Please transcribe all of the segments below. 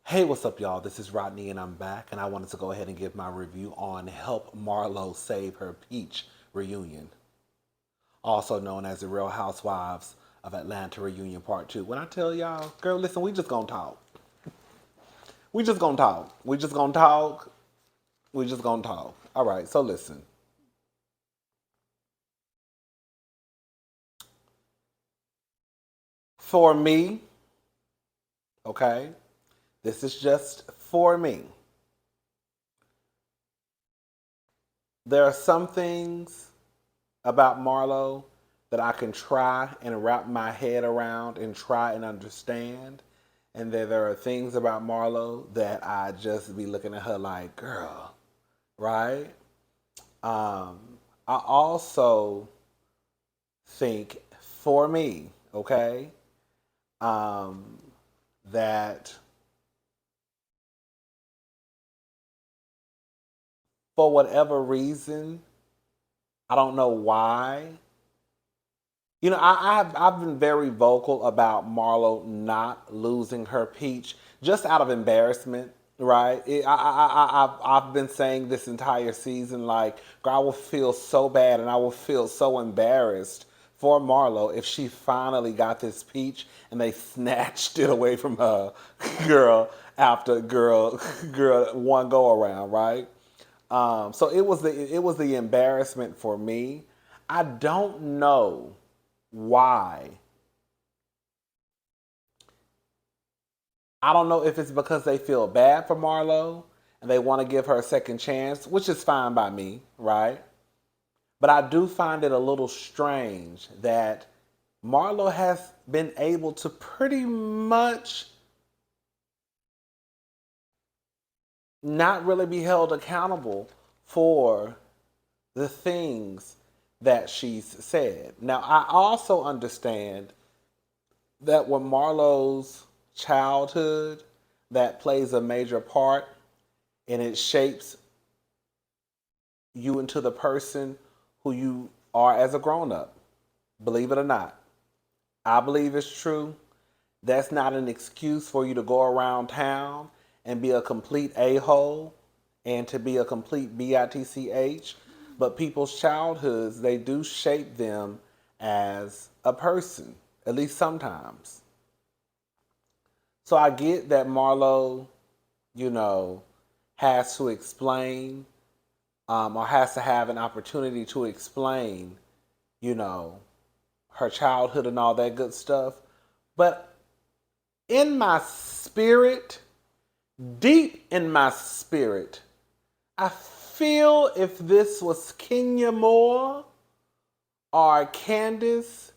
Hey, what's up, y'all? This is Rodney, and I'm back, and I wanted to go ahead and give my review on Help Marlo Save Her Peach reunion, also known as the Real Housewives of Atlanta reunion part two. When I tell y'all, girl, listen, we just gonna talk. We just gonna talk. We just gonna talk. We just gonna talk. All right, so listen. For me, okay, this is just for me. There are some things about Marlo that I can try and wrap my head around and try and understand. And then there are things about Marlo that I just be looking at her like, girl, right? I also think for me, okay, um, that for whatever reason, I don't know why, I've been very vocal about Marlo not losing her peach just out of embarrassment, right? I've been saying this entire season, like, girl, I will feel so bad and I will feel so embarrassed for Marlo if she finally got this peach and they snatched it away from her, girl, after girl one go around, right? So it was the embarrassment for me. I don't know why. I don't know if it's because they feel bad for Marlo and they want to give her a second chance, which is fine by me, right? But I do find it a little strange that Marlo has been able to pretty much not really be held accountable for the things that she's said. Now, I also understand that when Marlo's childhood that plays a major part and it shapes you into the person who you are as a grown up. Believe it or not. I believe it's true. That's not an excuse for you to go around town and be a complete a-hole and to be a complete bitch. But people's childhoods, they do shape them as a person, at least sometimes. So I get that Marlo, you know, has to explain or has to have an opportunity to explain, you know, her childhood and all that good stuff. But in my spirit, deep in my spirit, I feel if this was Kenya Moore or Candace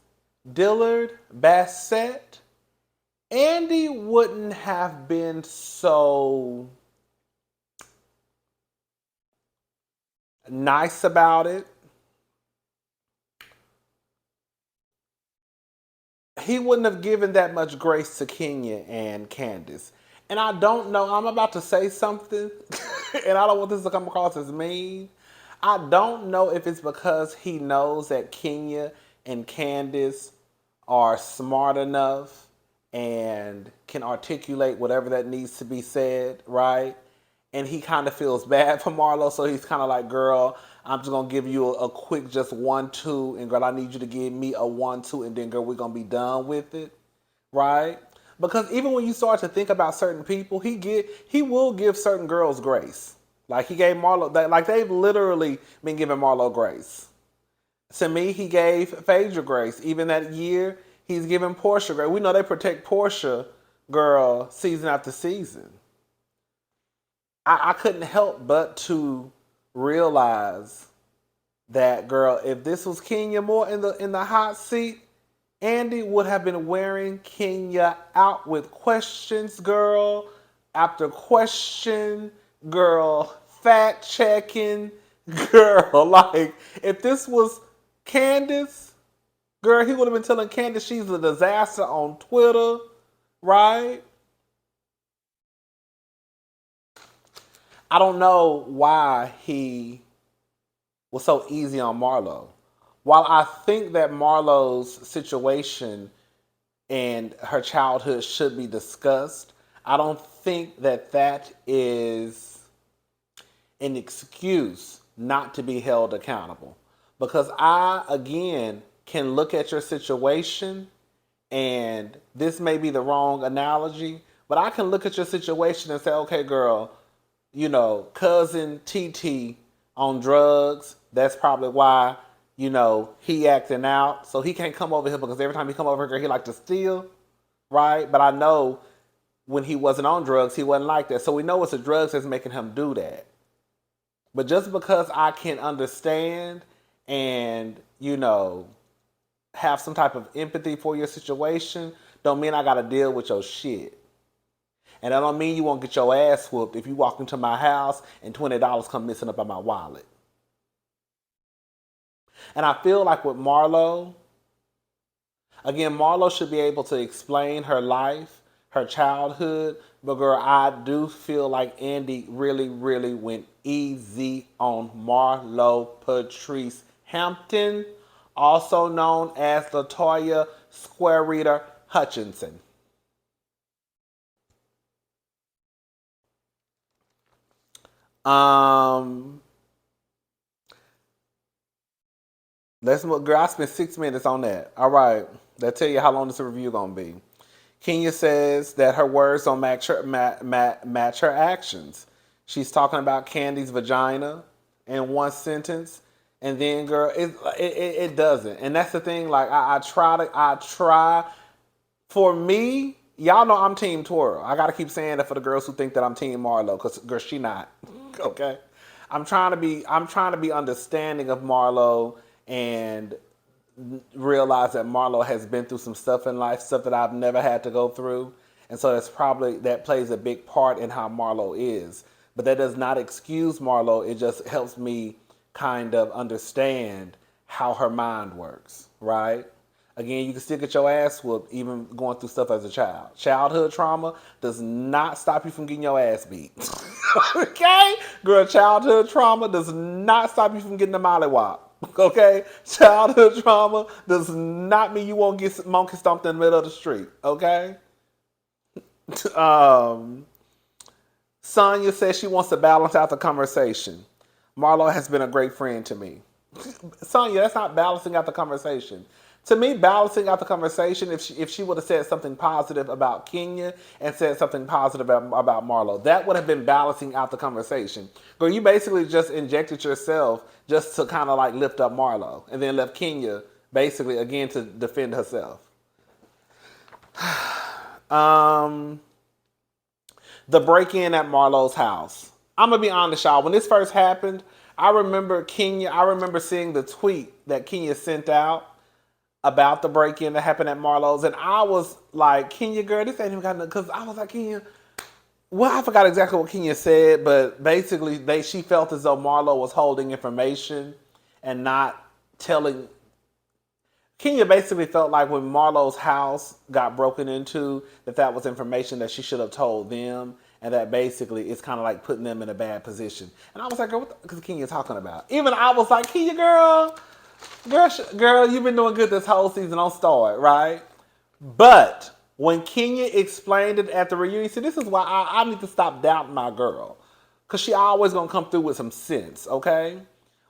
Dillard Bassett, Andy wouldn't have been so nice about it. He wouldn't have given that much grace to Kenya and Candace. And I don't know, I'm about to say something, and I don't want this to come across as mean. I don't know if it's because he knows that Kenya and Candace are smart enough and can articulate whatever that needs to be said, right? And he kind of feels bad for Marlo, so he's kind of like, girl, I'm just gonna give you a quick just 1-2, and girl, I need you to give me a 1-2, and then girl, we're gonna be done with it, right? Because even when you start to think about certain people, he will give certain girls grace. Like he gave Marlo, like they've literally been giving Marlo grace. To me, he gave Phaedra grace. Even that year, he's giving Portia grace. We know they protect Portia, girl, season after season. I couldn't help but to realize that, girl, if this was Kenya Moore in the hot seat, Andy would have been wearing Kenya out with questions, girl, after question, girl, fact checking, girl. Like, if this was Candace, girl, he would have been telling Candace she's a disaster on Twitter, right? I don't know why he was so easy on Marlo. While I think that Marlo's situation and her childhood should be discussed, I don't think that that is an excuse not to be held accountable. Because I, again, can look at your situation, and this may be the wrong analogy, but I can look at your situation and say, okay, girl, cousin TT on drugs. That's probably why, he acting out. So he can't come over here because every time he come over here, he like to steal, right? But I know when he wasn't on drugs, he wasn't like that. So we know it's the drugs that's making him do that. But just because I can understand and, have some type of empathy for your situation, don't mean I gotta deal with your shit. And that don't mean you won't get your ass whooped if you walk into my house and $20 come missing up in my wallet. And I feel like with Marlo, again, Marlo should be able to explain her life, her childhood. But girl, I do feel like Andy really, really went easy on Marlo Patrice Hampton, also known as LaToya Square Reader Hutchinson. Let's look, girl. I spent 6 minutes on that. All right, that tell you how long this review gonna be. Kenya says that her words don't match her actions. She's talking about Candy's vagina in one sentence, and then girl, it doesn't. And that's the thing. Like I try. For me, y'all know I'm Team Twirl. I gotta keep saying that for the girls who think that I'm Team Marlo, cause girl, she not. Okay, I'm trying to be understanding of Marlo and realize that Marlo has been through some stuff in life, stuff that I've never had to go through. And so that plays a big part in how Marlo is. But that does not excuse Marlo. It just helps me kind of understand how her mind works, right? Again, you can still get your ass whooped even going through stuff as a child. Childhood trauma does not stop you from getting your ass beat. Okay? Girl, childhood trauma does not stop you from getting a mollywop. Okay? Childhood trauma does not mean you won't get monkey stomped in the middle of the street. Okay? Sonya says she wants to balance out the conversation. Marlo has been a great friend to me. Sonya, that's not balancing out the conversation. To me, balancing out the conversation, if she would have said something positive about Kenya and said something positive about Marlo, that would have been balancing out the conversation. Girl, you basically just injected yourself just to kind of like lift up Marlo and then left Kenya basically again to defend herself. The break-in at Marlo's house. I'm going to be honest, y'all. When this first happened, I remember seeing the tweet that Kenya sent out about the break-in that happened at Marlo's, and I was like, Kenya, girl, this ain't even got nothing, because I was like, Kenya, well, I forgot exactly what Kenya said, but basically she felt as though Marlo was holding information and not telling. Kenya basically felt like when Marlo's house got broken into, that was information that she should have told them, and that basically it's kind of like putting them in a bad position. And I was like, girl, what the Kenya talking about? Even I was like, Kenya, girl, you've been doing good this whole season on Star, right? But when Kenya explained it at the reunion, see, this is why I need to stop doubting my girl, because she always gonna come through with some sense, okay?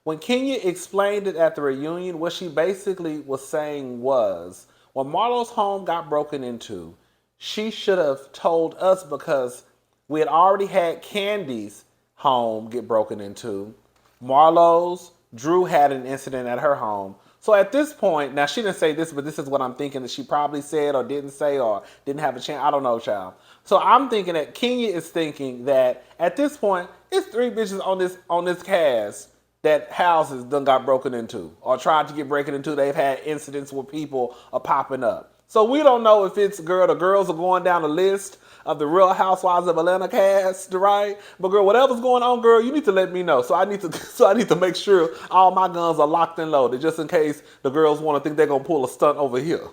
When Kenya explained it at the reunion, what she basically was saying was, when Marlo's home got broken into, she should have told us because we had already had Candy's home get broken into. Marlo's, Drew had an incident at her home. So at this point, now she didn't say this, but this is what I'm thinking that she probably said or didn't say or didn't have a chance. I don't know, child. So I'm thinking that Kenya is thinking that at this point, it's 3 bitches on this cast that houses done got broken into or tried to get broken into. They've had incidents where people are popping up. So we don't know if it's the girls are going down the list of the Real Housewives of Atlanta cast, right? But girl, whatever's going on, girl, you need to let me know. So I need to make sure all my guns are locked and loaded, just in case the girls want to think they're gonna pull a stunt over here.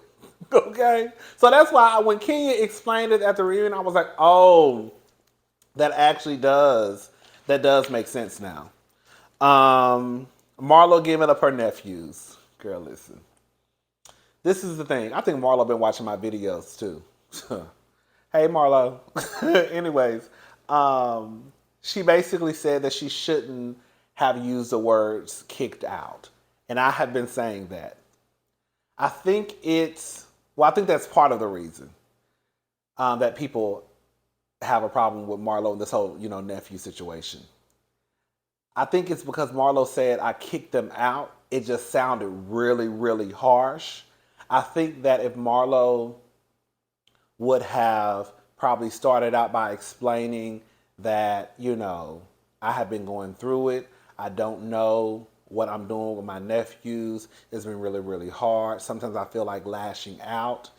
Okay? So that's why when Kenya explained it at the reunion, I was like, oh, that does make sense now. Marlo giving up her nephews. Girl, listen. This is the thing. I think Marlo been watching my videos too. Hey, Marlo. Anyways, she basically said that she shouldn't have used the words kicked out. And I have been saying that. I think I think that's part of the reason that people have a problem with Marlo and this whole, nephew situation. I think it's because Marlo said I kicked them out. It just sounded really, really harsh. I think that if Marlo would have probably started out by explaining that, I have been going through it. I don't know what I'm doing with my nephews. It's been really, really hard. Sometimes I feel like lashing out,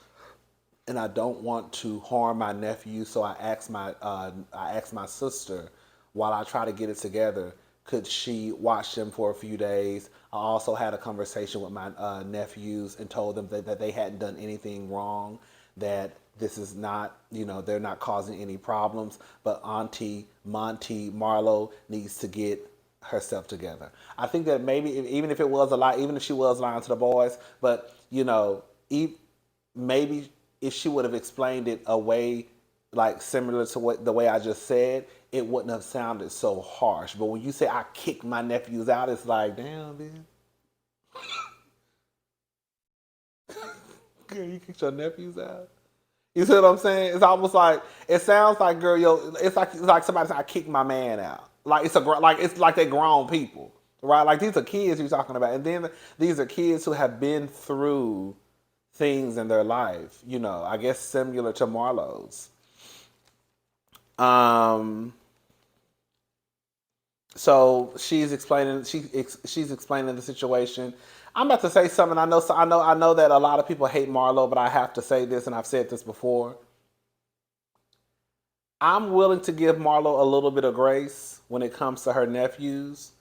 and I don't want to harm my nephew. So I asked my sister while I try to get it together, could she watch them for a few days? I also had a conversation with my nephews and told them that they hadn't done anything wrong, that this is not, they're not causing any problems, but Auntie Monty Marlo needs to get herself together. I think that maybe even if it was a lie, even if she was lying to the boys, but maybe if she would have explained it a way like similar to what the way I just said, it wouldn't have sounded so harsh. But when you say I kicked my nephews out, it's like, damn, man. Girl, you kicked your nephews out? You see what I'm saying? It's almost like it sounds like, girl, it's like somebody said I kicked my man out. Like it's like they're grown people, right? Like these are kids you're talking about, and then these are kids who have been through things in their life. I guess similar to Marlowe's. Um, so she's explaining the situation. I'm about to say something. I know that a lot of people hate Marlo, but I have to say this, and I've said this before. I'm willing to give Marlo a little bit of grace when it comes to her nephews,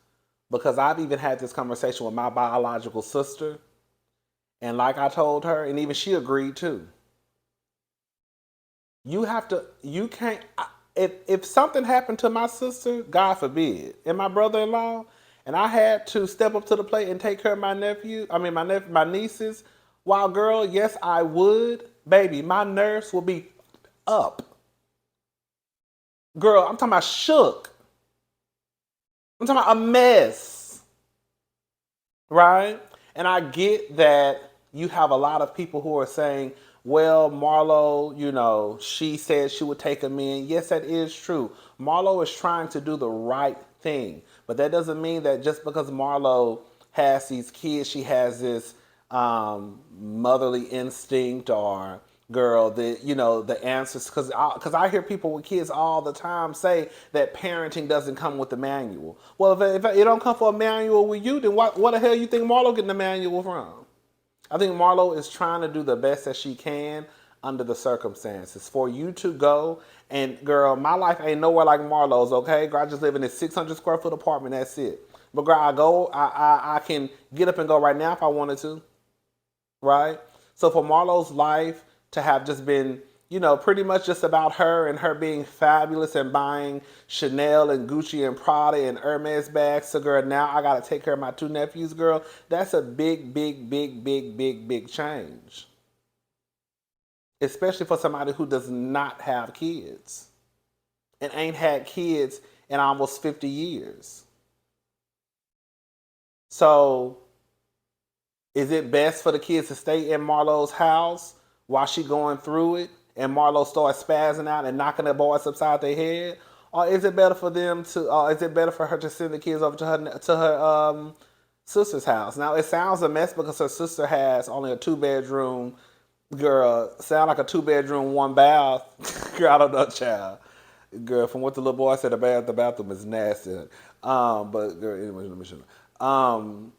because I've even had this conversation with my biological sister, and like I told her, and even she agreed too. You can't. If something happened to my sister, God forbid, and my brother-in-law, and I had to step up to the plate and take care of my nephew, my nieces, while girl, yes, I would, baby, my nerves will be up. Girl, I'm talking about shook. I'm talking about a mess, right? And I get that you have a lot of people who are saying, well, Marlo, she said she would take him in. Yes, that is true. Marlo is trying to do the right thing. But that doesn't mean that just because Marlo has these kids, she has this motherly instinct, or girl, the answers. Because I hear people with kids all the time say that parenting doesn't come with the manual. Well, if it don't come for a manual with you, then what the hell you think Marlo getting the manual from? I think Marlo is trying to do the best that she can under the circumstances. For you to go, and girl, my life ain't nowhere like Marlo's, okay? Girl, I just live in this 600 square foot apartment, that's it. But girl, I can get up and go right now if I wanted to, right? So for Marlo's life to have just been, pretty much just about her and her being fabulous and buying Chanel and Gucci and Prada and Hermes bags. So girl, now I gotta take care of my two nephews, girl. That's a big, big, big, big, big, big change. Especially for somebody who does not have kids and ain't had kids in almost 50 years. So is it best for the kids to stay in Marlo's house while she going through it, and Marlo starts spazzing out and knocking the boys upside their head? Or is it better for them to? Is it better for her to send the kids over to her sister's house? Now it sounds a mess because her sister has only a 2 bedroom. Girl, sound like a 2 bedroom, one bath. Girl, I don't know, child. Girl, from what the little boy said, the bathroom is nasty. But girl, anyway, let me show you.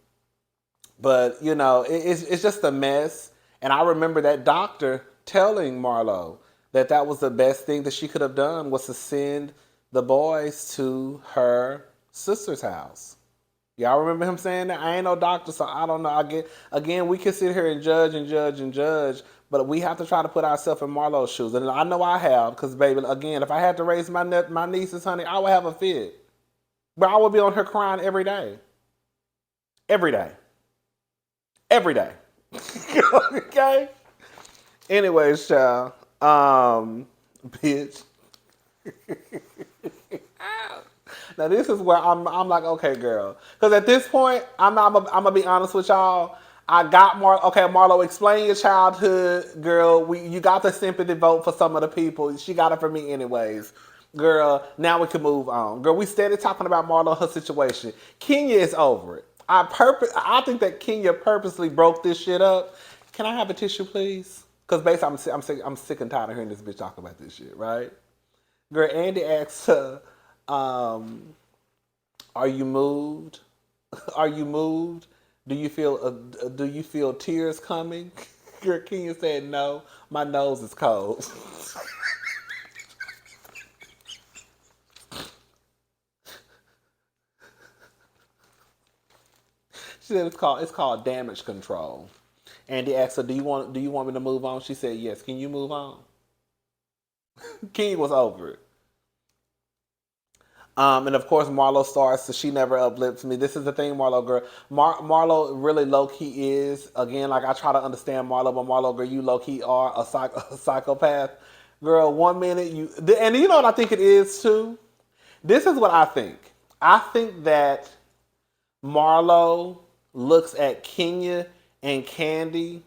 But it's just a mess. And I remember that doctor telling Marlo that that was the best thing that she could have done, was to send the boys to her sister's house. Y'all remember him saying that? I ain't no doctor, so I don't know. Again, we can sit here and judge and judge and judge, but we have to try to put ourselves in Marlo's shoes. And I know I have, because baby, again, if I had to raise my nieces, honey, I would have a fit. But I would be on her crying every day. Every day. Every day. Okay? Anyways, child. bitch. Now this is where I'm like, okay, girl, because at this point, I'm gonna be honest with y'all. I got Okay, Marlo, explain your childhood, girl. You got the sympathy vote for some of the people. She got it for me anyways. Girl, now we can move on. Girl, we started talking about Marlo, her situation. Kenya is over it. I think that Kenya purposely broke this shit up. Can I have a tissue, please? Because basically, I'm sick and tired of hearing this bitch talk about this shit, right? Girl, Andy asks her, um, "Are you moved? Are you moved? Do you feel tears coming?" Girl, Kenya said, "No, my nose is cold." She said it's called damage control. Andy asked her, "Do you want me to move on?" She said, "Yes." Can you move on? Kenya was over it. And of course, Marlo starts, so she never uplifts me. This is the thing, Marlo girl. Marlo really low key is. Again, like I try to understand Marlo, but Marlo girl, you low key are a psychopath. Girl, 1 minute and you know what I think it is too? This is what I think. I think that Marlo looks at Kenya and Candy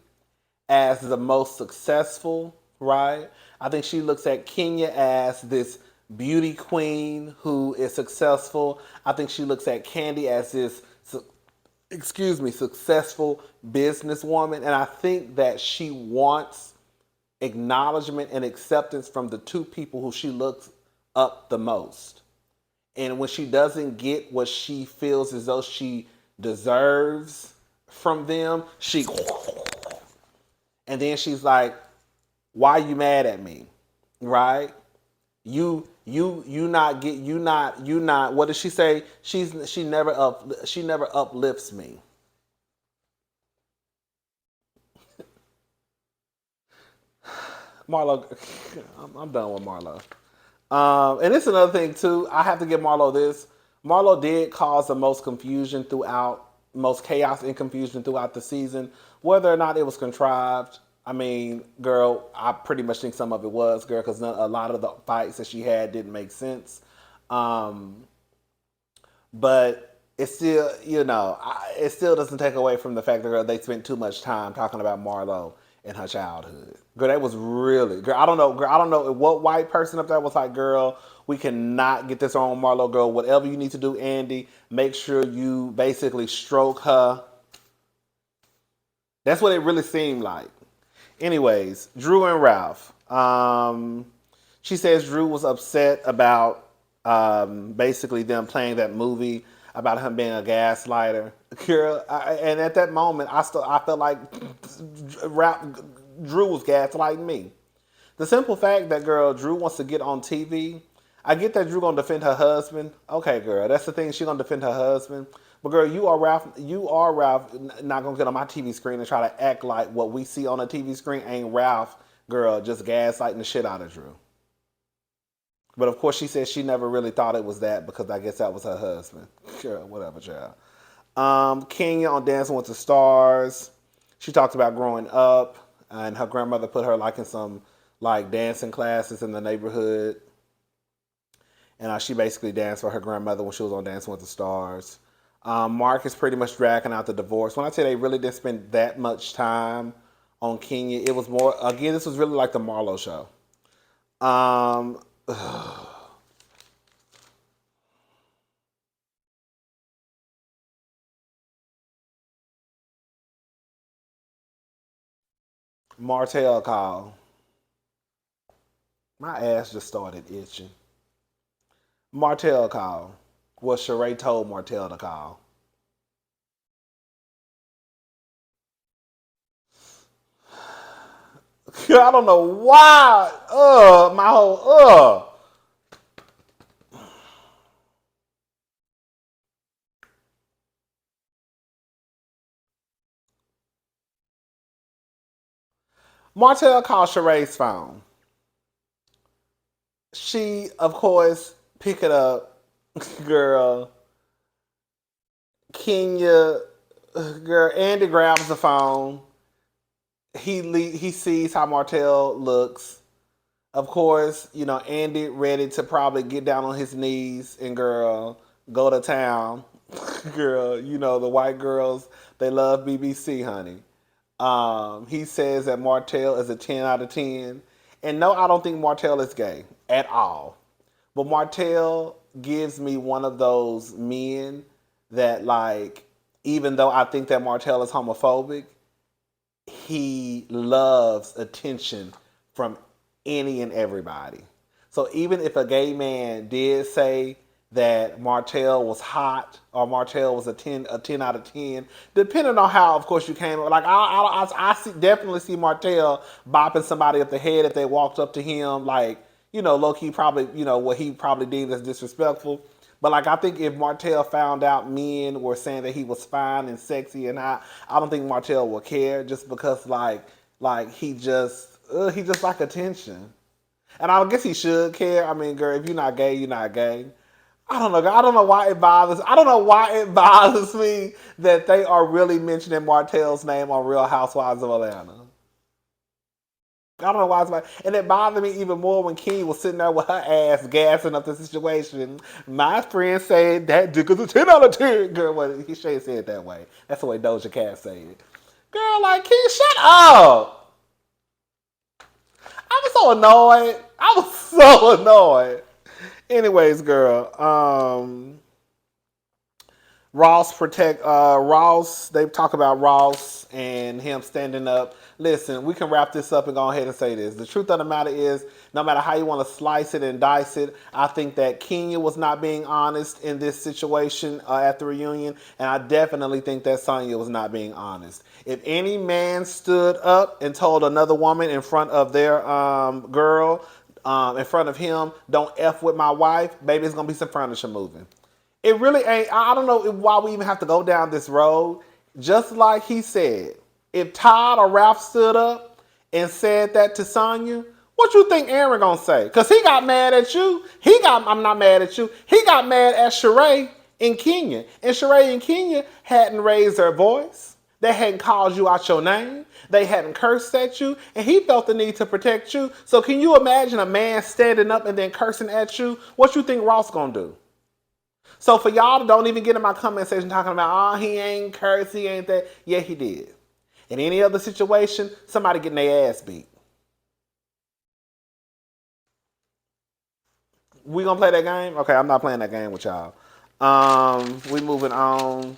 as the most successful, right? I think she looks at Kenya as this beauty queen who is successful. I think she looks at Candy as this, successful businesswoman. And I think that she wants acknowledgement and acceptance from the two people who she looks up the most. And when she doesn't get what she feels as though she deserves from them, and then she's like, "Why are you mad at me?" Right? You not. What does she say? She never uplifts me. Marlo, I'm done with Marlo. And it's another thing too. I have to give Marlo this. Marlo did cause the most chaos and confusion throughout the season. Whether or not it was contrived, I mean, girl, I pretty much think some of it was, girl, because a lot of the fights that she had didn't make sense. Um, but it still, it still doesn't take away from the fact that girl, they spent too much time talking about Marlo in her childhood. Girl, that was really girl. I don't know, girl. I don't know what white person up there was like, girl. We cannot get this on Marlo, girl. Whatever you need to do, Andy, make sure you basically stroke her. That's what it really seemed like. Anyways, Drew and Ralph. She says Drew was upset about basically them playing that movie about him being a gaslighter. Girl, and at that moment, I felt like Drew was gaslighting me. The simple fact that girl Drew wants to get on TV. I get that Drew gonna defend her husband. Okay, girl, that's the thing. She gonna defend her husband. But girl, you are Ralph. You are Ralph. Not gonna get on my TV screen and try to act like what we see on the TV screen ain't Ralph. Girl, just gaslighting the shit out of Drew. But of course, she said she never really thought it was that because I guess that was her husband. Girl, whatever, child. Kenya on Dancing with the Stars. She talked about growing up and her grandmother put her like in some like dancing classes in the neighborhood, and she basically danced for her grandmother when she was on Dancing with the Stars. Mark is pretty much dragging out the divorce. When I say they really didn't spend that much time on Kenya, it was more again. This was really like the Marlo show. Um, Martell call. My ass just started itching. Martell call. What Sheree told Martell to call. I don't know why. My whole. Martell called Sheree's phone. She, of course, pick it up. Girl, Kenya, girl, Andy grabs the phone. He sees how Martell looks. Of course, Andy ready to probably get down on his knees and girl, go to town. Girl, the white girls, they love BBC, honey. He says that Martell is a 10 out of 10. And no, I don't think Martell is gay at all. But Martell gives me one of those men that, like, even though I think that Martell is homophobic, he loves attention from any and everybody. So even if a gay man did say that Martell was hot or Martell was a ten out of 10, depending on how, of course, you came. Like definitely see Martell bopping somebody up the head if they walked up to him, like, low key probably, what he probably deemed as disrespectful. But like I think if Martell found out men were saying that he was fine and sexy, and I don't think Martell would care, just because like he just like attention. And I guess he should care. I mean, girl, if you're not gay, you're not gay. I don't know. I don't know why it bothers. I don't know why it bothers me that they are really mentioning Martell's name on Real Housewives of Atlanta. I don't know why it's like, and it bothered me even more when Kenya was sitting there with her ass gassing up the situation. My friend said that dick is a 10 out of 10. Girl, well, he should have said it that way. That's the way Doja Cat said it. Girl, like, Kenya, shut up. I was so annoyed. I was so annoyed. Anyways, girl, Ross. They talk about Ross and him standing up. Listen, we can wrap this up and go ahead and say this. The truth of the matter is, no matter how you want to slice it and dice it, I think that Kenya was not being honest in this situation at the reunion, and I definitely think that Sonya was not being honest. If any man stood up and told another woman in front of their girl, in front of him, don't F with my wife, baby, it's going to be some furniture moving. It really ain't. I don't know why we even have to go down this road. Just like he said, if Todd or Ralph stood up and said that to Sonya, what you think Aaron gonna say? Cause he got mad at you. I'm not mad at you. He got mad at Sheree and Kenya. And Sheree and Kenya hadn't raised their voice. They hadn't called you out your name. They hadn't cursed at you. And he felt the need to protect you. So can you imagine a man standing up and then cursing at you? What you think Ross gonna do? So for y'all to don't even get in my comment section talking about, oh, he ain't cursed, he ain't that. Yeah, he did. In any other situation, somebody getting their ass beat. We gonna play that game? Okay, I'm not playing that game with y'all. We moving on.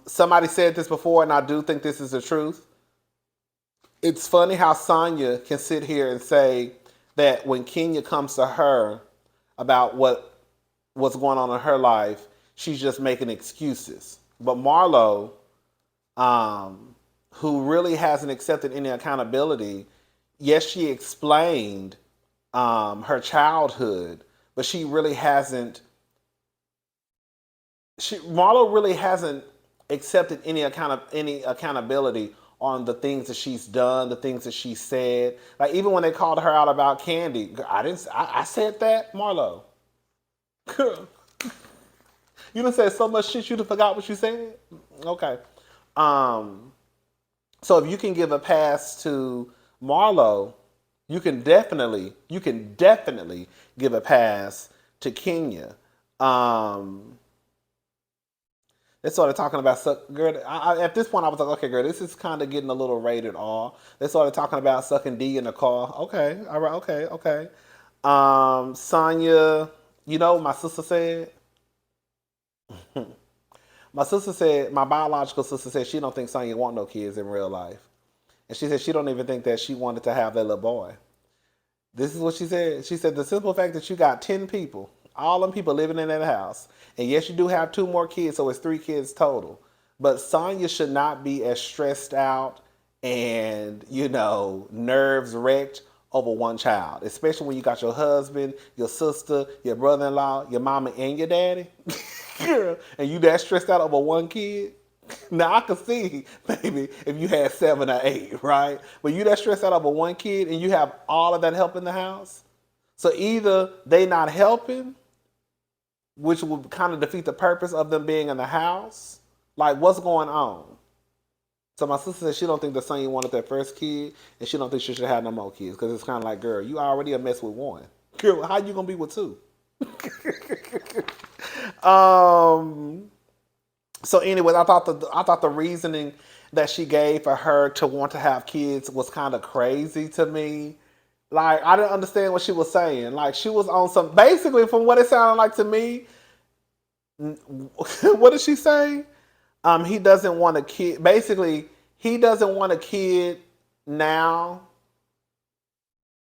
Somebody said this before, and I do think this is the truth. It's funny how Sonya can sit here and say that when Kenya comes to her about what's going on in her life, she's just making excuses. But Marlo, who really hasn't accepted any accountability, yes, she explained her childhood, but she really hasn't. Marlo really hasn't accepted any accountability on the things that she's done, the things that she said. Like even when they called her out about Candy, I said that, Marlo. You done said so much shit you done forgot what you said? Okay. So if you can give a pass to Marlo, you can definitely give a pass to Kenya. They started talking about, girl, at this point I was like, okay, girl, this is kind of getting a little rated R. They started talking about sucking D in the car. Okay, all right, okay. Sonya, you know what my sister said? My biological sister said she don't think Sonya want no kids in real life. And she said she don't even think that she wanted to have that little boy. This is what she said. She said the simple fact that you got 10 people, all them people living in that house, and yes, you do have 2 more kids, so it's 3 kids total. But Sonya should not be as stressed out and, nerves wrecked over one child, especially when you got your husband, your sister, your brother-in-law, your mama, and your daddy. And you that stressed out over one kid. Now I can see, baby, if you had 7 or 8, right? But you that stressed out over one kid and you have all of that help in the house. So either they not helping, which would kind of defeat the purpose of them being in the house. Like, what's going on? So my sister said she don't think the Sonya wanted that first kid, and she don't think she should have no more kids because it's kind of like, girl, you already a mess with one. Girl, how you gonna be with two? um. So, anyways, I thought the reasoning that she gave for her to want to have kids was kind of crazy to me. Like, I didn't understand what she was saying. Like, she was on some, basically, from what it sounded like to me, what did she say? He doesn't want a kid. Basically, he doesn't want a kid now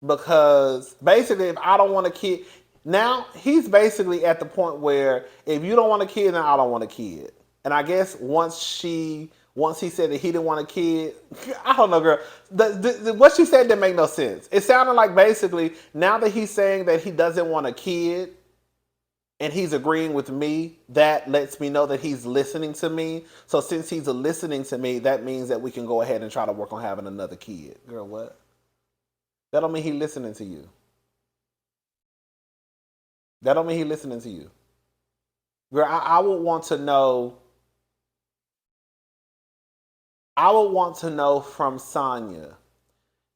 because basically, if I don't want a kid now, he's basically at the point where if you don't want a kid, then I don't want a kid. And I guess once he said that he didn't want a kid, I don't know, girl. What she said didn't make no sense. It sounded like basically now that he's saying that he doesn't want a kid, and he's agreeing with me, that lets me know that he's listening to me. So since he's listening to me, that means that we can go ahead and try to work on having another kid. Girl, what? That don't mean he's listening to you. That don't mean he's listening to you. Girl, I would want to know. I would want to know from Sonya.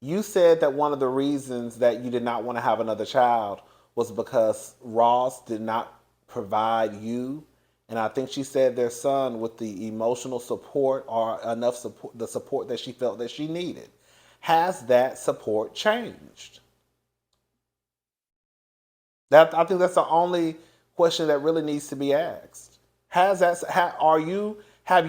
You said that one of the reasons that you did not want to have another child was because Ross did not provide you, and I think she said their son with the emotional support or enough support, the support that she felt that she needed. Has that support changed? I think that's the only question that really needs to be asked. Have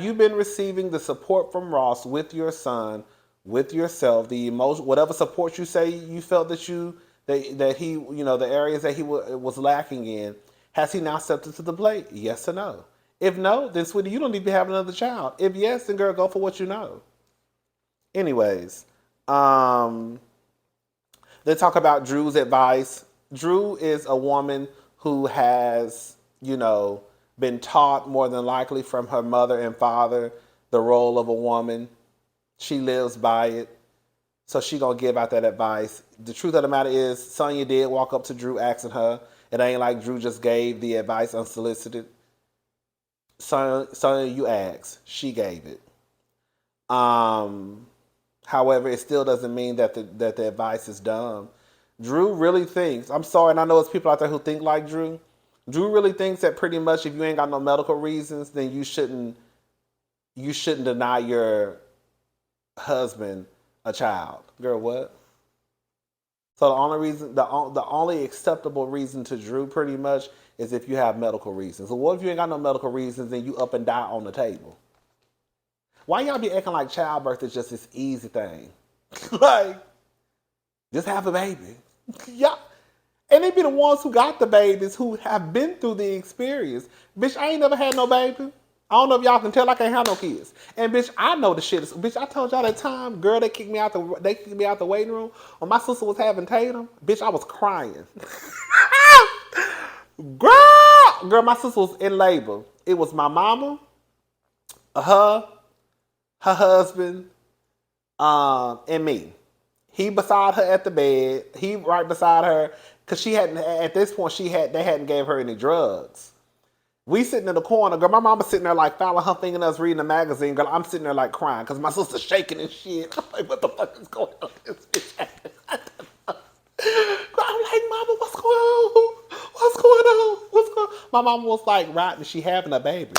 you been receiving the support from Ross with your son, with yourself, the emotion, whatever support you say you felt that he, the areas that he was lacking in, has he now stepped into the plate? Yes or no? If no, then sweetie, you don't need to have another child. If yes, then girl, go for what you know. Anyways, they talk about Drew's advice. Drew is a woman who has, been taught more than likely from her mother and father the role of a woman. She lives by it. So she gonna give out that advice. The truth of the matter is, Sonya did walk up to Drew asking her. It ain't like Drew just gave the advice unsolicited. Sonya, you asked. She gave it. However, it still doesn't mean that the advice is dumb. Drew really thinks. I'm sorry, and I know it's people out there who think like Drew. Drew really thinks that pretty much if you ain't got no medical reasons, then you shouldn't deny your husband a child. Girl, what? So the only acceptable reason to Drew pretty much is if you have medical reasons. So what if you ain't got no medical reasons, then you up and die on the table? Why y'all be acting like childbirth is just this easy thing? Like, just have a baby. Yeah. And they be the ones who got the babies who have been through the experience. Bitch, I ain't never had no baby. I don't know if y'all can tell I can't have no kids. And bitch, I know the shit is, bitch, I told y'all that time, girl, they kicked me out the waiting room when my sister was having Tatum. Bitch, I was crying. Girl, my sister was in labor. It was my mama, her husband, and me. He beside her at the bed. He right beside her because she hadn't. At this point, they hadn't gave her any drugs. We sitting in the corner, girl. My mama sitting there like fouling her finger and us reading the magazine. Girl, I'm sitting there like crying because my sister's shaking and shit. I'm like, what the fuck is going on? I'm like, mama, what's going on? What's going on? What's going on? My mama was like, right, and she having a baby.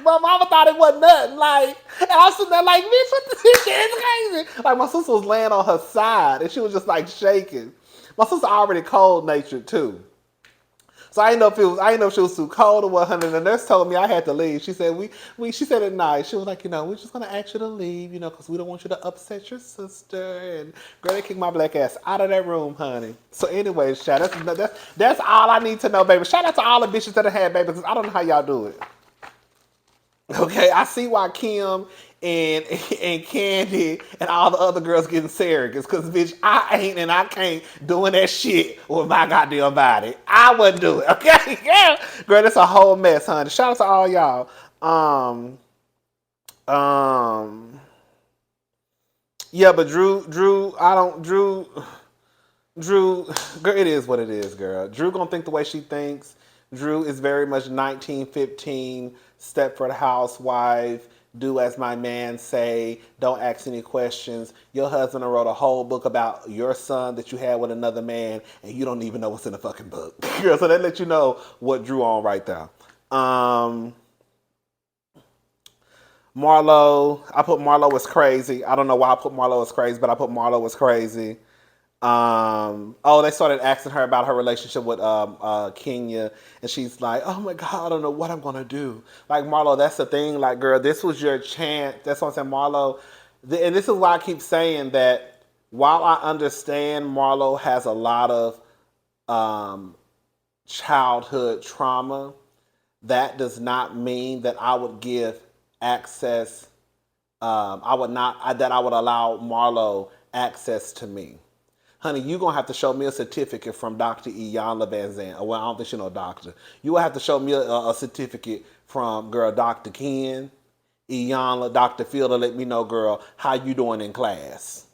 My mama thought it wasn't nothing. Like, and I was sitting there like, bitch, what the shit is crazy? Like, my sister was laying on her side, and she was just like shaking. My sister already cold natured too. So I didn't know if she was too cold or what. And the nurse told me I had to leave. She said she said at night, she was like, we're just gonna ask you to leave, because we don't want you to upset your sister. And girl, they kicked my black ass out of that room, honey. So anyway, that's all I need to know, baby. Shout out to all the bitches that have had babies, because I don't know how y'all do it. Okay, I see why Kim and Candy and all the other girls getting surrogates, because bitch, I ain't and I can't doing that shit with my goddamn body. I wouldn't do it. Okay, yeah, girl, that's a whole mess, honey. Shout out to all y'all. Yeah, but Drew, girl, it is what it is, girl. Drew gonna think the way she thinks. Drew is very much 1915 Stepford housewife. do as my man say, don't ask any questions. Your husband wrote a whole book about your son that you had with another man, and you don't even know what's in the fucking book. Girl, so that lets you know what drew on right there. Um, Marlo, I put Marlo as crazy. I don't know why I put Marlo as crazy, but I put Marlo as crazy. Oh, they started asking her about her relationship with Kenya, and she's like, "Oh my God, I don't know what I'm gonna do." Like Marlo, that's the thing. Like, girl, this was your chance. That's what I'm saying, Marlo. And this is why I keep saying that. While I understand Marlo has a lot of um, childhood trauma, that does not mean that I would give access. I would not that I would allow Marlo access to me. Honey, you gonna have to show me a certificate from Dr. Iyanla Van Zandt. Well, I don't think she no doctor. You will have to show me a certificate from girl Dr. Ken, Iyanla, Dr. Phil to let me know, girl, how you doing in class.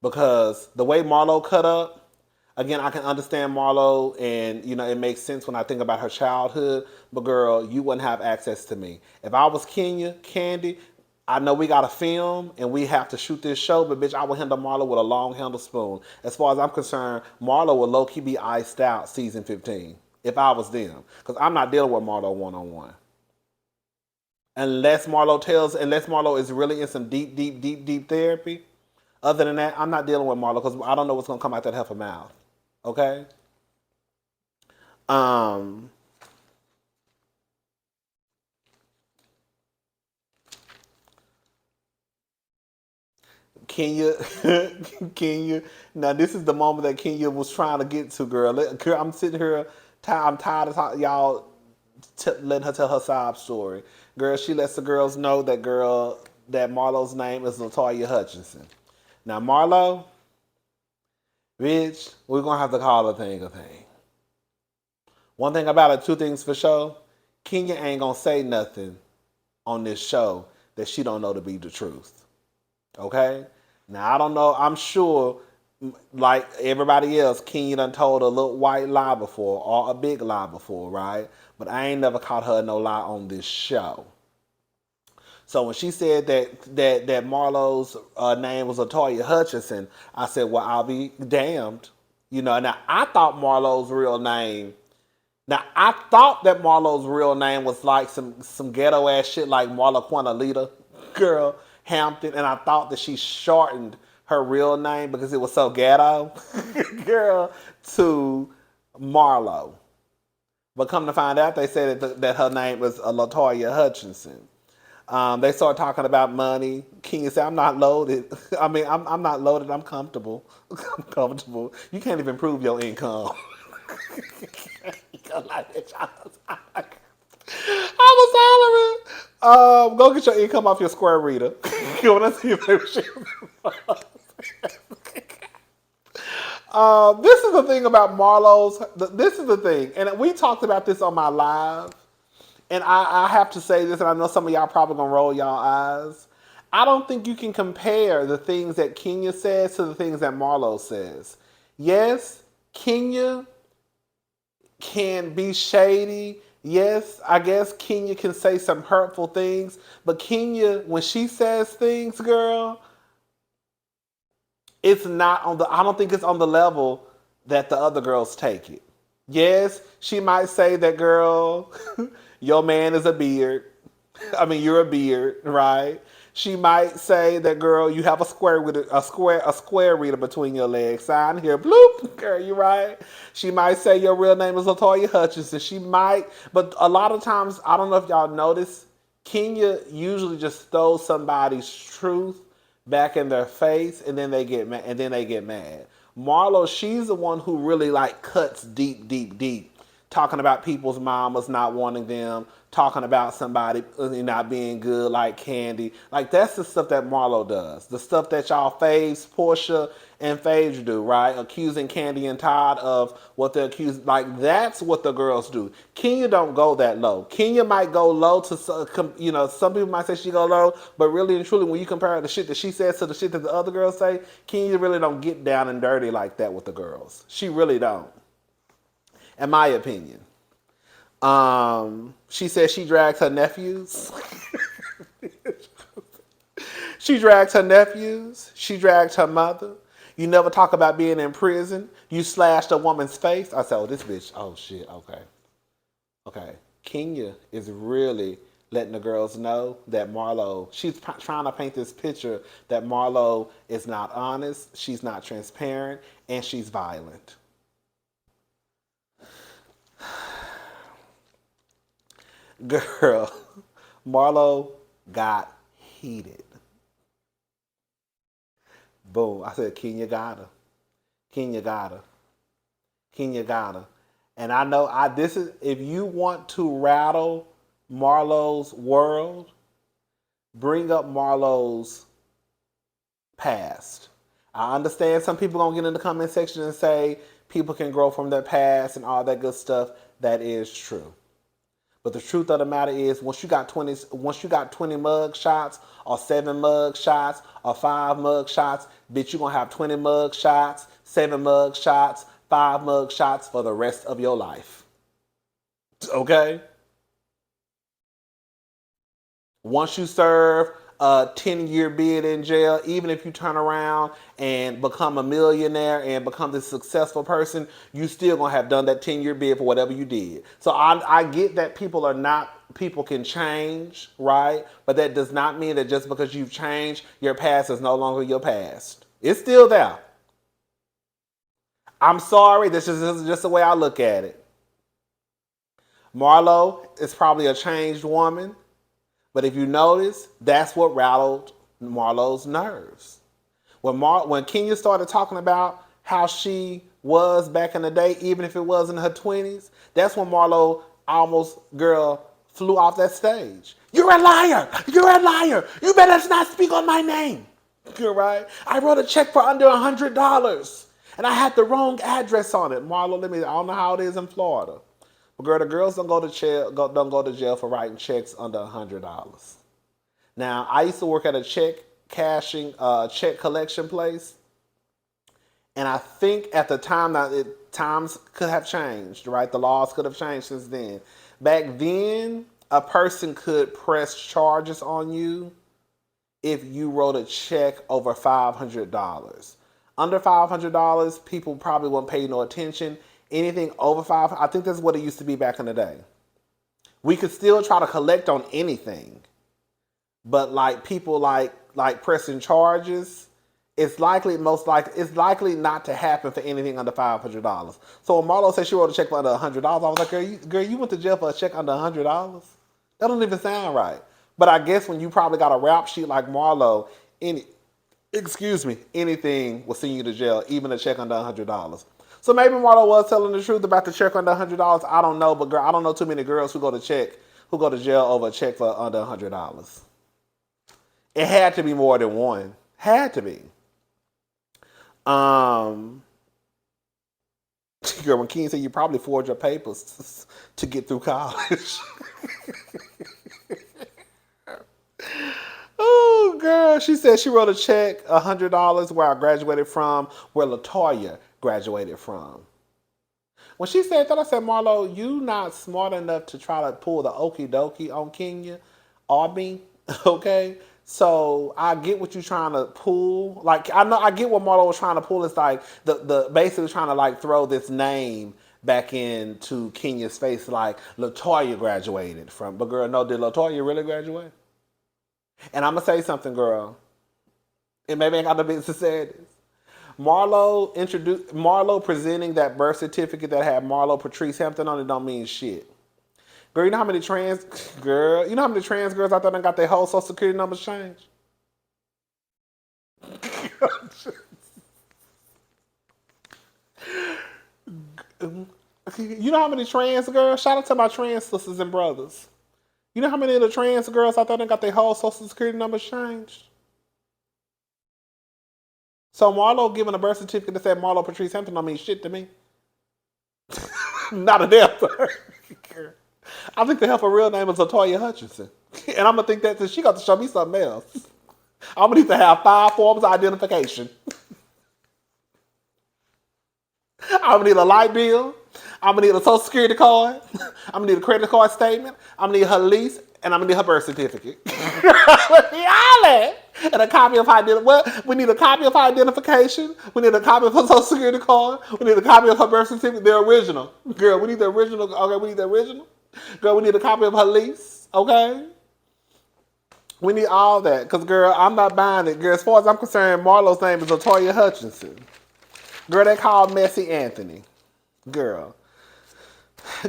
Because the way Marlo cut up, again, I can understand Marlo, and it makes sense when I think about her childhood. But girl, you wouldn't have access to me. If I was Kenya, Candy, I know we got a film and we have to shoot this show, but bitch, I would handle Marlo with a long handle spoon. As far as I'm concerned, Marlo would low key be iced out season 15 if I was them, because I'm not dealing with Marlo one on one. Unless Marlo is really in some deep, deep, deep, deep therapy. Other than that, I'm not dealing with Marlo because I don't know what's gonna come out that heifer mouth. Okay. Um. Kenya, Kenya. Now this is the moment that Kenya was trying to get to, girl. Girl, I'm sitting here. I'm tired of y'all letting her tell her sob story. Girl, she lets the girls know that Marlo's name is Latoya Hutchinson. Now Marlo, bitch, we're gonna have to call a thing a thing. One thing about it, two things for sure. Kenya ain't gonna say nothing on this show that she don't know to be the truth. Okay? Now I don't know. I'm sure, like everybody else, Kenya done told a little white lie before or a big lie before, right? But I ain't never caught her no lie on this show. So when she said that Marlo's name was Latoya Hutchinson, I said, "Well, I'll be damned." Now I thought Marlo's real name. Now I thought that Marlo's real name was like some ghetto ass shit like Marla Quinalita, girl Hampton, and I thought that she shortened her real name because it was so ghetto, girl, to Marlo. But come to find out, they said that her name was Latoya Hutchinson. They started talking about money. Kenya said, "I'm not loaded. I mean, I'm not loaded. I'm comfortable. I'm comfortable. You can't even prove your income." I was hollering. Go get your income off your Square reader. When I see this is the thing about Marlo's. This is the thing, and we talked about this on my live. And I have to say this, and I know some of y'all probably gonna roll y'all eyes. I don't think you can compare the things that Kenya says to the things that Marlo says. Yes, Kenya can be shady. Yes, I guess Kenya can say some hurtful things. But Kenya, when she says things, girl, it's not on the, I don't think it's on the level that the other girls take it. Yes, she might say that, girl, your man is a beard. I mean, you're a beard, right? She might say that, girl, you have a square reader between your legs. Sign here, bloop, girl, you right. She might say your real name is Latoya Hutchinson. She might, but a lot of times, I don't know if y'all notice, Kenya usually just throws somebody's truth back in their face, and then they get mad. Marlo, she's the one who really like cuts deep, deep, deep, talking about people's mamas not wanting them, talking about somebody not being good like Candy. Like that's the stuff that Marlo does. The stuff that y'all Faves, Portia and Faves do, right? Accusing Candy and Todd of what they're accused. Like that's what the girls do. Kenya don't go that low. Kenya might go low to, some people might say she go low, but really and truly, when you compare the shit that she says to the shit that the other girls say, Kenya really don't get down and dirty like that with the girls. She really don't, in my opinion. She says she drags her nephews. She dragged her nephews. She dragged her mother. You never talk about being in prison. You slashed a woman's face. I said, oh, this bitch, oh shit, okay. Okay. Kenya is really letting the girls know that Marlo, she's trying to paint this picture that Marlo is not honest, she's not transparent, and she's violent. Girl, Marlo got heated. Boom. I said, Kenya got her. Kenya got her. Kenya got her. And I know this is, if you want to rattle Marlo's world, bring up Marlo's past. I understand some people gonna get in the comment section and say people can grow from their past and all that good stuff. That is true. But the truth of the matter is, once you got 20 mug shots, or 7 mug shots, or 5 mug shots, bitch, you're gonna have 20 mug shots, 7 mug shots, 5 mug shots for the rest of your life. Okay? Once you serve a 10-year bid in jail, even if you turn around and become a millionaire and become this successful person, you still gonna have done that 10-year bid for whatever you did. So I get that people can change, right? But that does not mean that just because you've changed, your past is no longer your past. It's still there. I'm sorry, this is just the way I look at it. Marlo is probably a changed woman. But if you notice, that's what rattled Marlo's nerves. When Kenya started talking about how she was back in the day, even if it was in her 20s, that's when Marlo almost, girl, flew off that stage. You're a liar! You're a liar! You better not speak on my name! You're right. I wrote a check for under $100, and I had the wrong address on it. Marlo, I don't know how it is in Florida. But girl, the girls don't go to jail for writing checks under $100. Now, I used to work at a check collection place, and I think at the time times could have changed, right? The laws could have changed since then. Back then, a person could press charges on you if you wrote a check over $500. Under $500, people probably wouldn't pay no attention. Anything over $500, I think that's what it used to be back in the day. We could still try to collect on anything, but like people like pressing charges, it's likely not to happen for anything under $500. So when Marlo said she wrote a check for under $100, I was like, girl, you went to jail for a check under $100? That don't even sound right. But I guess when you probably got a rap sheet like Marlo, anything will send you to jail, even a check under $100. So maybe Marlo was telling the truth about the check under $100. I don't know, but girl, I don't know too many girls who go to jail over a check for under $100. It had to be more than one. Had to be. Girl, when Keen said you probably forged your papers to get through college. Oh, girl. She said she wrote a check, $100, where I graduated from, where LaToya graduated from. When she said that, I said, Marlo, you not smart enough to try to pull the okie dokie on Kenya or me, okay? So I get what you're trying to pull. Like, I get what Marlo was trying to pull. It's like the basically trying to like throw this name back into Kenya's face, like LaToya graduated from. But girl, no, did LaToya really graduate? And I'm gonna say something, girl. And maybe I ain't got the business to say this. Marlo presenting that birth certificate that had Marlo Patrice Hampton on it don't mean shit. Girl, you know how many trans girls out there that got their whole social security numbers changed? You know how many trans girls? Shout out to my trans sisters and brothers. You know how many of the trans girls out there that got their whole social security numbers changed? So Marlo giving a birth certificate that said Marlo Patrice Hampton don't mean shit to me. Not a damn thing. I think the hell for real name is LaToya Hutchinson. And I'm going to think that she got to show me something else. I'm going to need to have 5 forms of identification. I'm going to need a light bill. I'm going to need a social security card. I'm going to need a credit card statement. I'm going to need her lease. And I'm going to need her birth certificate. And a copy of what? We need a copy of her identification. We need a copy of her social security card. We need a copy of her birth certificate. The original. Girl, we need the original. Okay, we need the original. Girl, we need a copy of her lease. Okay? We need all that. Because, girl, I'm not buying it. Girl, as far as I'm concerned, Marlo's name is Latoya Hutchinson. Girl, they call Messy Anthony. Girl.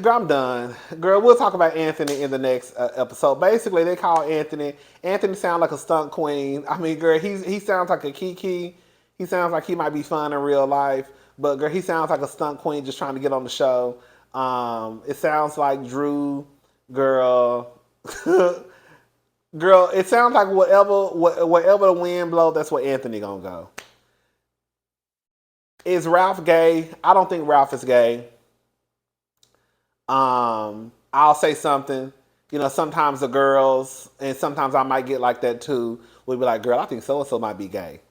Girl, I'm done. Girl, we'll talk about Anthony in the next episode. Basically, they call Anthony. Anthony sounds like a stunt queen. I mean, girl, he sounds like a Kiki. He sounds like he might be fun in real life. But, girl, he sounds like a stunt queen just trying to get on the show. It sounds like Drew, girl. Girl, it sounds like wherever the wind blows, that's where Anthony gonna go. Is Ralph gay? I don't think Ralph is gay. I'll say something. You know, sometimes the girls, and sometimes I might get like that too, will be like, girl, I think so-and-so might be gay.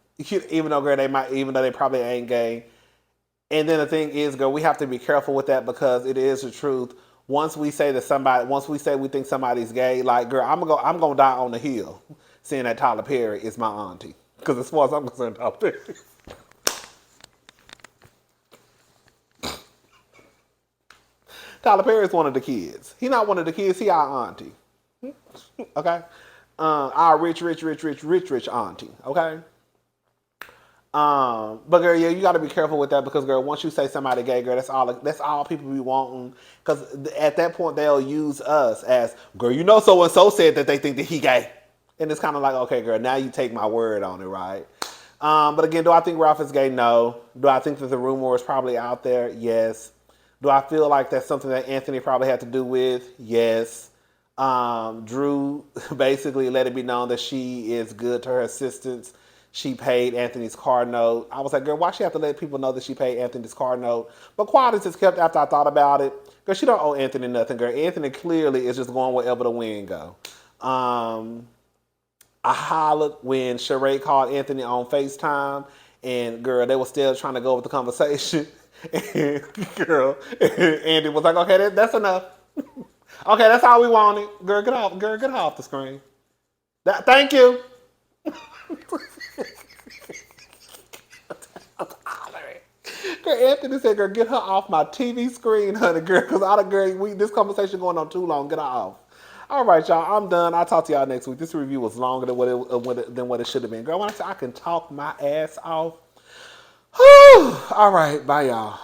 Even though, girl, even though they probably ain't gay. And then the thing is, girl, we have to be careful with that because it is the truth. Once we say we think somebody's gay, like, girl, I'm gonna die on the hill saying that Tyler Perry is my auntie. Because as far as I'm concerned, Tyler Perry. Tyler Perry is one of the kids. He not one of the kids. He our auntie. Okay? Our rich auntie. Okay? But girl, yeah, you got to be careful with that because, girl, once you say somebody gay, girl, that's all people be wanting. Because at that point, they'll use us as, girl, you know so and so said that they think that he gay. And it's kind of like, okay, girl, now you take my word on it, right? But again, do I think Ralph is gay? No. Do I think that the rumor is probably out there? Yes. Do I feel like that's something that Anthony probably had to do with? Yes. Drew basically let it be known that she is good to her assistants. She paid Anthony's car note. I was like, girl, why she have to let people know that she paid Anthony's car note? But quiet is just kept after I thought about it. Girl, she don't owe Anthony nothing, girl. Anthony clearly is just going wherever the wind go. I hollered when Sheree called Anthony on FaceTime. And, girl, they were still trying to go with the conversation. And, girl, Andy was like, okay, that's enough. Okay, that's all we wanted. Girl, get off the screen. Thank you. Girl, Anthony said, girl, get her off my TV screen, honey, girl, because this conversation going on too long. Get her off. All right, y'all, I'm done. I'll talk to y'all next week. This review was longer than what it should have been. Girl, when I say I can talk my ass off. All right, bye, y'all.